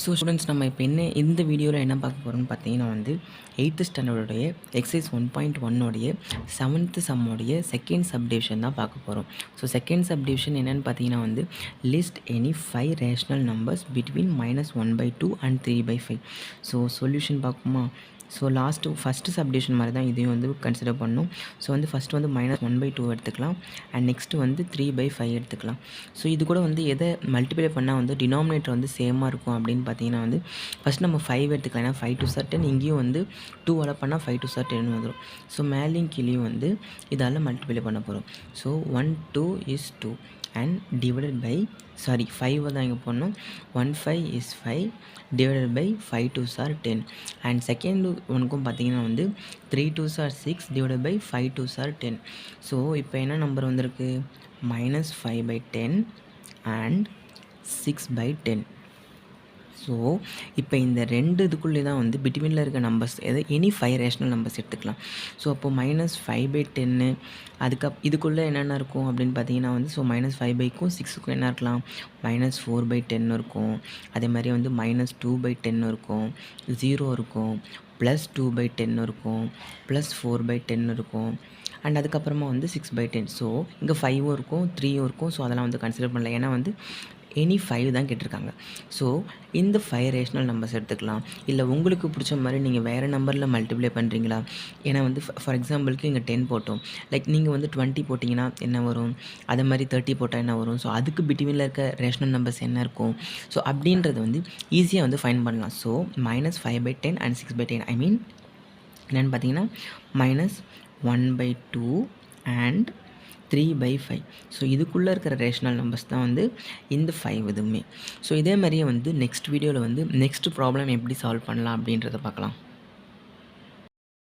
So students நம்ம இப்போ இந்த வீடியோவில் என்ன பார்க்க போகிறோம்னு பார்த்தீங்கன்னா வந்து 8th ஸ்டாண்டர்டோடைய எக்ஸசைஸ் 1.1 செவன்த்து சம்மோடைய செகண்ட் சப்டிவிஷன் தான் பார்க்க போகிறோம். ஸோ செகண்ட் சப்டிவிஷன் என்னென்னு பார்த்தீங்கன்னா வந்து list any 5 rational numbers between -1/2 and 3/5. So solution பார்க்குமா? ஸோ ஃபஸ்ட்டு சப்டிவிஷன் மாதிரி தான் இதையும் வந்து கன்சிடர் பண்ணணும். ஸோ வந்து ஃபஸ்ட்டு வந்து -1/2 எடுத்துக்கலாம் அண்ட் நெக்ஸ்ட்டு வந்து 3/5 எடுத்துக்கலாம். ஸோ இது கூட வந்து எதை மல்டிப்ளை பண்ணால் வந்து டினாமினேட்டர் வந்து சேமாக இருக்கும் அப்படின்னு பார்த்தீங்கன்னா வந்து ஃபஸ்ட் நம்ம 5 எடுத்துக்கலாம். ஏன்னா 5 2 10 இங்கேயும் வந்து 2 பண்ணால் 5 2 10 வந்துடும். ஸோ மேலேயும் கீழேயும் வந்து இதால் மல்டிப்ளை பண்ண போகிறோம். So 1 2 is 2 and divided by 5 தான் இங்கே போடணும். 1 5 is 5 divided by 5 2s are 10 and second ஒன்றுக்கும் பார்த்தீங்கன்னா வந்து 3 2s are 6 divided by 5 2s are 10. So இப்போ என்ன நம்பர் வந்திருக்கு? -5/10 and 6/10. ஸோ இப்போ இந்த இதுக்குள்ளே தான் வந்து பிட்வீனில் இருக்க நம்பர்ஸ் எனி 5 ரேஷ்னல் நம்பர்ஸ் எடுத்துக்கலாம். ஸோ அப்போது -5/10 இதுக்குள்ளே என்னென்ன இருக்கும் அப்படின்னு பார்த்தீங்கன்னா வந்து ஸோ -5/க்கும் 6க்கும் என்ன இருக்கலாம்? -4/10 இருக்கும். அதே மாதிரி வந்து -2/10 இருக்கும், 0 இருக்கும், +2/10 இருக்கும், +4/10 இருக்கும் அண்ட் அதுக்கப்புறமா வந்து 6/10. ஸோ இங்கே 5ம் இருக்கும், 3யும் இருக்கும். ஸோ அதெல்லாம் வந்து கன்சிடர் பண்ணல, ஏன்னா வந்து எனி 5 தான் கேட்டிருக்காங்க. ஸோ இந்த 5 ரேஷ்னல் நம்பர்ஸ் எடுத்துக்கலாம். இல்லை உங்களுக்கு பிடிச்ச மாதிரி நீங்கள் வேறு நம்பரில் மல்டிப்ளை பண்ணுறீங்களா? ஏன்னா வந்து ஃபார் எக்ஸாம்பிளுக்கு இங்கே 10 போட்டோம், லைக் நீங்கள் வந்து 20 போட்டிங்கன்னா என்ன வரும்? அதே மாதிரி 30 போட்டால் என்ன வரும்? ஸோ அதுக்கு பிட்வீனில் இருக்க ரேஷ்னல் நம்பர்ஸ் என்ன இருக்கும்? ஸோ அப்படின்றது வந்து ஈஸியாக வந்து ஃபைண்ட் பண்ணலாம். ஸோ -5/10 and 6/10 ஐ மீன் என்னென்னு பார்த்தீங்கன்னா -1/2 and 3/5. ஸோ இதுக்குள்ளே இருக்கிற ரேஷ்னல் நம்பர்ஸ் தான் வந்து இந்த 5 இதுவுமே. ஸோ இதே மாதிரியே வந்து நெக்ஸ்ட் வீடியோவில் வந்து நெக்ஸ்ட் ப்ராப்ளம் எப்படி சால்வ் பண்ணலாம் அப்படின்றத பார்க்கலாம்.